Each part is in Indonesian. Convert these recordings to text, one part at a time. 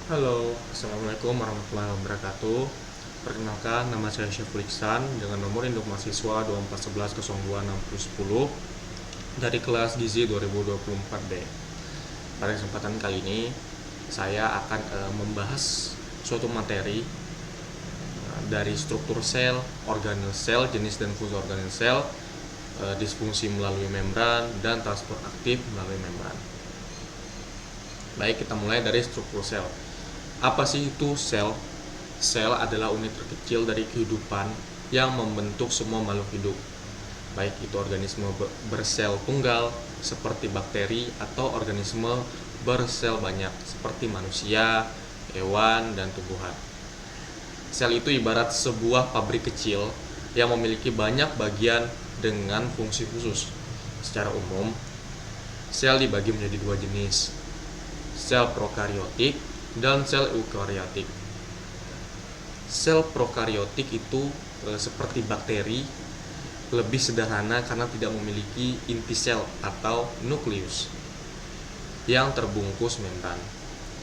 Halo, Assalamualaikum warahmatullahi wabarakatuh. Perkenalkan, nama saya Syaful Iksan dengan nomor induk mahasiswa 2411 026010 dari kelas Gizi 2024B. Pada kesempatan kali ini, saya akan membahas suatu materi dari struktur sel, organel sel, jenis dan fungsi organel sel, disfungsi melalui membran, dan transport aktif melalui membran. Baik, kita mulai dari struktur sel. Apa sih itu sel? Sel adalah unit terkecil dari kehidupan yang membentuk semua makhluk hidup. Baik itu organisme bersel tunggal seperti bakteri atau organisme bersel banyak seperti manusia, hewan, dan tumbuhan. Sel itu ibarat sebuah pabrik kecil yang memiliki banyak bagian dengan fungsi khusus. Secara umum, sel dibagi menjadi dua jenis, sel prokariotik dan sel eukariotik. Sel prokariotik itu seperti bakteri, lebih sederhana karena tidak memiliki inti sel atau nukleus yang terbungkus membran.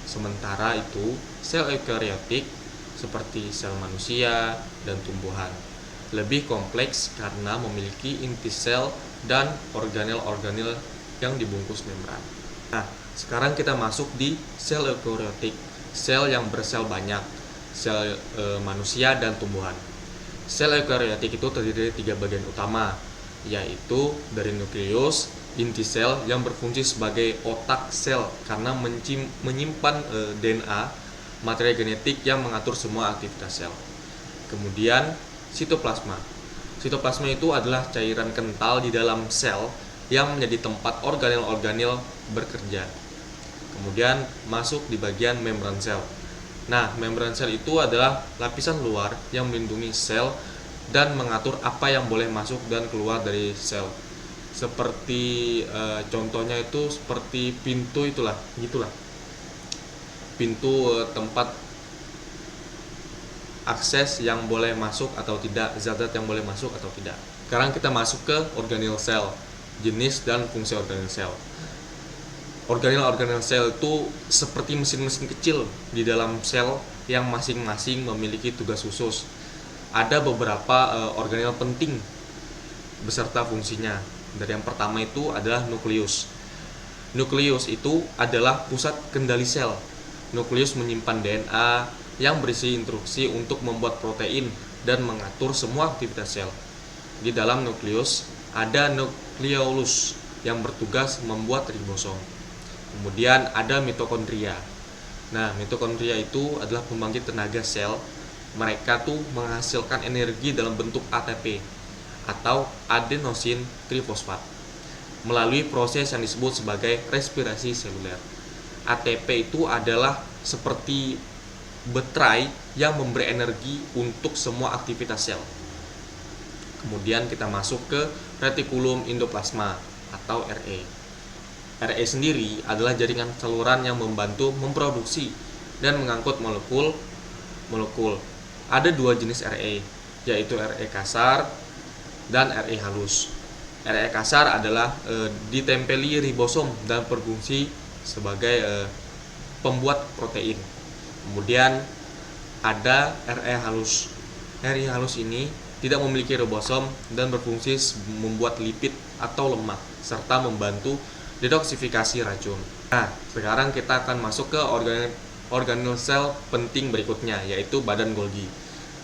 Sementara itu, sel eukariotik seperti sel manusia dan tumbuhan lebih kompleks karena memiliki inti sel dan organel-organel yang dibungkus membran. Nah, sekarang kita masuk di sel eukariotik, sel yang bersel banyak, sel manusia dan tumbuhan. Sel eukariotik itu terdiri dari 3 bagian utama, yaitu dari nukleus, inti sel yang berfungsi sebagai otak sel karena menyimpan DNA, materi genetik yang mengatur semua aktivitas sel. Kemudian sitoplasma. Sitoplasma itu adalah cairan kental di dalam sel yang menjadi tempat organel-organel bekerja. Kemudian masuk di bagian membran sel. Nah, membran sel itu adalah lapisan luar yang melindungi sel dan mengatur apa yang boleh masuk dan keluar dari sel. Seperti contohnya itu seperti pintu gitulah. Pintu tempat akses yang boleh masuk atau tidak, zat-zat yang boleh masuk atau tidak. Sekarang kita masuk ke organel sel, jenis dan fungsi organel sel. Organel-organel sel itu seperti mesin-mesin kecil di dalam sel yang masing-masing memiliki tugas khusus. Ada beberapa organel penting beserta fungsinya. Dari yang pertama itu adalah nukleus. Nukleus itu adalah pusat kendali sel. Nukleus menyimpan DNA yang berisi instruksi untuk membuat protein dan mengatur semua aktivitas sel. Di dalam nukleus ada nukleolus yang bertugas membuat ribosom. Kemudian ada mitokondria. Nah, mitokondria itu adalah pembangkit tenaga sel. Mereka tuh menghasilkan energi dalam bentuk ATP atau adenosin trifosfat melalui proses yang disebut sebagai respirasi seluler. ATP itu adalah seperti baterai yang memberi energi untuk semua aktivitas sel. Kemudian kita masuk ke retikulum endoplasma atau RE. RE sendiri adalah jaringan saluran yang membantu memproduksi dan mengangkut molekul. Ada dua jenis RE, yaitu RE kasar dan RE halus. RE kasar adalah ditempeli ribosom dan berfungsi sebagai pembuat protein. Kemudian ada RE halus. RE halus ini tidak memiliki ribosom dan berfungsi membuat lipid atau lemak serta membantu detoksifikasi racun. Nah, sekarang kita akan masuk ke organel sel penting berikutnya, yaitu badan Golgi.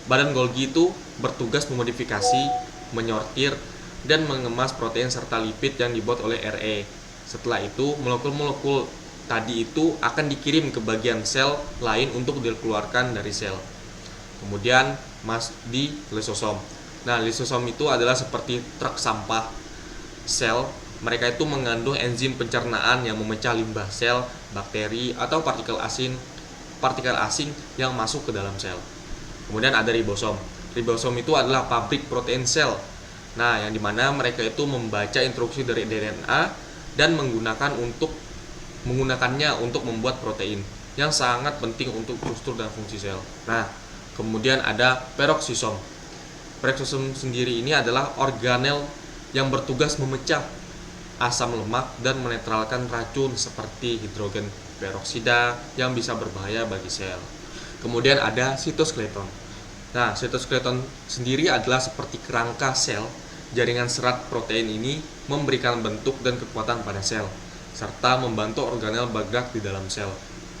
Badan Golgi itu bertugas memodifikasi, menyortir, dan mengemas protein serta lipid yang dibuat oleh RE. Setelah itu, molekul-molekul tadi itu akan dikirim ke bagian sel lain untuk dikeluarkan dari sel. Kemudian di lisosom. Nah, lisosom itu adalah seperti truk sampah sel. Mereka itu mengandung enzim pencernaan yang memecah limbah sel, bakteri, atau partikel asing yang masuk ke dalam sel. Kemudian ada ribosom. Ribosom itu adalah pabrik protein sel. Nah, yang dimana mereka itu membaca instruksi dari DNA dan menggunakannya untuk membuat protein yang sangat penting untuk struktur dan fungsi sel. Nah, kemudian ada peroksisom. Peroksisom sendiri ini adalah organel yang bertugas memecah asam lemak dan menetralkan racun seperti hidrogen peroksida yang bisa berbahaya bagi sel. Kemudian ada sitoskeleton. Nah, sitoskeleton sendiri adalah seperti kerangka sel. Jaringan serat protein ini memberikan bentuk dan kekuatan pada sel, serta membantu organel bergerak di dalam sel.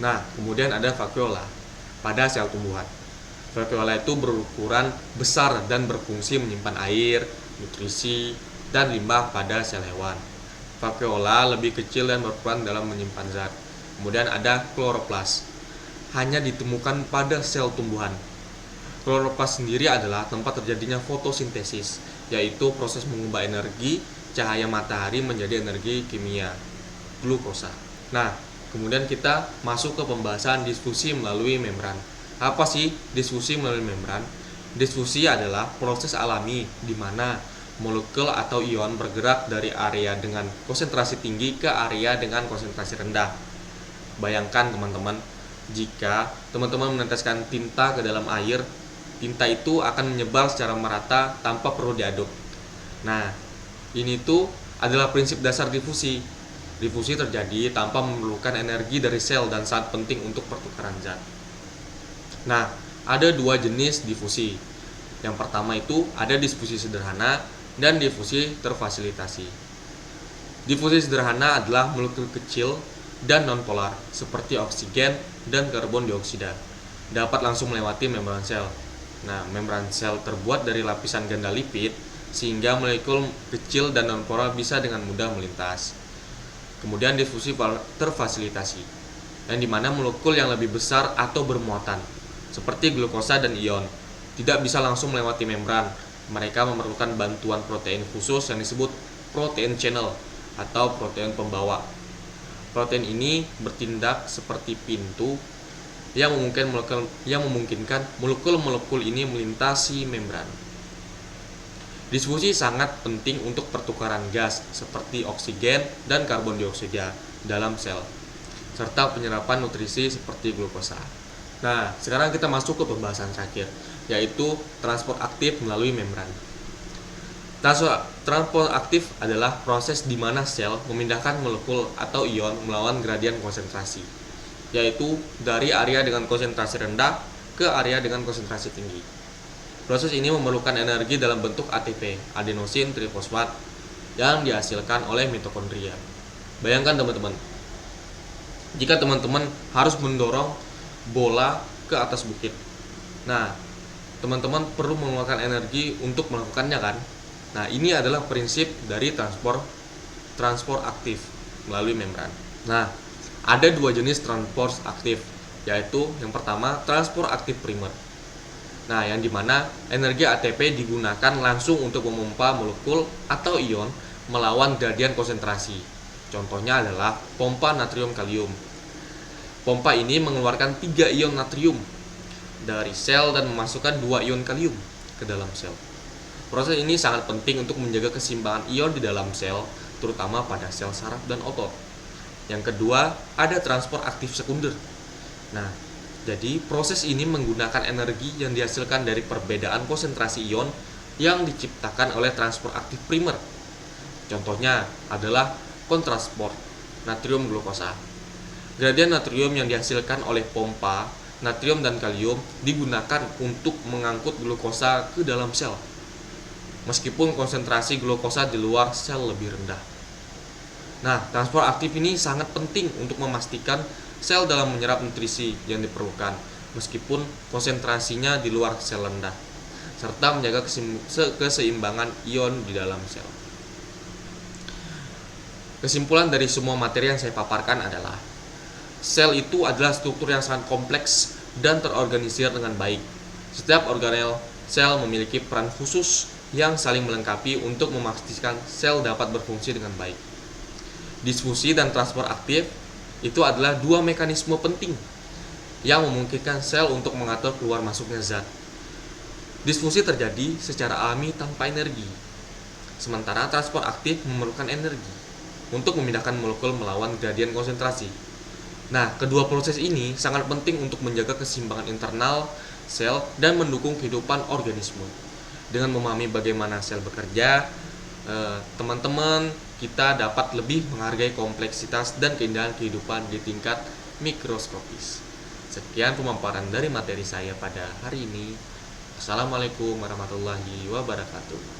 Nah, kemudian ada vakuola pada sel tumbuhan. Vakuola itu berukuran besar dan berfungsi menyimpan air, nutrisi, dan limbah pada sel hewan. Vakuola lebih kecil dan berperan dalam menyimpan zat. Kemudian ada kloroplas. Hanya ditemukan pada sel tumbuhan. Kloroplas sendiri adalah tempat terjadinya fotosintesis, yaitu proses mengubah energi cahaya matahari menjadi energi kimia, glukosa. Nah, kemudian kita masuk ke pembahasan difusi melalui membran. Apa sih difusi melalui membran? Difusi adalah proses alami di mana molekul atau ion bergerak dari area dengan konsentrasi tinggi ke area dengan konsentrasi rendah. Bayangkan teman-teman, jika teman-teman meneteskan tinta ke dalam air, tinta itu akan menyebar secara merata tanpa perlu diaduk. Nah, ini tuh adalah prinsip dasar difusi. Difusi terjadi tanpa memerlukan energi dari sel dan sangat penting untuk pertukaran zat. Nah, ada dua jenis difusi. Yang pertama itu ada difusi sederhana dan difusi terfasilitasi. Difusi sederhana adalah molekul kecil dan nonpolar seperti oksigen dan karbon dioksida dapat langsung melewati membran sel. Nah, membran sel terbuat dari lapisan ganda lipid sehingga molekul kecil dan nonpolar bisa dengan mudah melintas. Kemudian difusi terfasilitasi, yang dimana molekul yang lebih besar atau bermuatan seperti glukosa dan ion tidak bisa langsung melewati membran. Mereka memerlukan bantuan protein khusus yang disebut protein channel atau protein pembawa. Protein ini bertindak seperti pintu yang memungkinkan molekul-molekul ini melintasi membran. Difusi sangat penting untuk pertukaran gas seperti oksigen dan karbon dioksida dalam sel, serta penyerapan nutrisi seperti glukosa. Nah, sekarang kita masuk ke pembahasan terakhir, yaitu transport aktif melalui membran. Transport aktif adalah proses di mana sel memindahkan molekul atau ion melawan gradien konsentrasi, yaitu dari area dengan konsentrasi rendah ke area dengan konsentrasi tinggi. Proses ini memerlukan energi dalam bentuk ATP, adenosin trifosfat, yang dihasilkan oleh mitokondria. Bayangkan teman-teman, jika teman-teman harus mendorong bola ke atas bukit. Nah, teman-teman perlu mengeluarkan energi untuk melakukannya kan? Nah, ini adalah prinsip dari transport aktif melalui membran. Nah, ada dua jenis transport aktif, yaitu yang pertama transport aktif primer. Nah, yang dimana energi ATP digunakan langsung untuk memompa molekul atau ion melawan gradien konsentrasi. Contohnya adalah pompa natrium kalium. Pompa ini mengeluarkan 3 ion natrium dari sel dan memasukkan 2 ion kalium ke dalam sel. Proses ini sangat penting untuk menjaga keseimbangan ion di dalam sel, terutama pada sel saraf dan otot. Yang kedua, ada transport aktif sekunder. Nah, jadi proses ini menggunakan energi yang dihasilkan dari perbedaan konsentrasi ion yang diciptakan oleh transport aktif primer. Contohnya adalah kontransport natrium glukosa. Gradien natrium yang dihasilkan oleh pompa natrium dan kalium digunakan untuk mengangkut glukosa ke dalam sel, meskipun konsentrasi glukosa di luar sel lebih rendah. Nah, transport aktif ini sangat penting untuk memastikan sel dalam menyerap nutrisi yang diperlukan, meskipun konsentrasinya di luar sel rendah, serta menjaga keseimbangan ion di dalam sel. Kesimpulan dari semua materi yang saya paparkan adalah sel itu adalah struktur yang sangat kompleks dan terorganisir dengan baik. Setiap organel sel memiliki peran khusus yang saling melengkapi untuk memastikan sel dapat berfungsi dengan baik. Difusi dan transport aktif itu adalah dua mekanisme penting yang memungkinkan sel untuk mengatur keluar masuknya zat. Difusi terjadi secara alami tanpa energi, sementara transport aktif memerlukan energi untuk memindahkan molekul melawan gradien konsentrasi. Nah, kedua proses ini sangat penting untuk menjaga keseimbangan internal sel dan mendukung kehidupan organisme. Dengan memahami bagaimana sel bekerja, teman-teman kita dapat lebih menghargai kompleksitas dan keindahan kehidupan di tingkat mikroskopis. Sekian pemaparan dari materi saya pada hari ini. Assalamualaikum warahmatullahi wabarakatuh.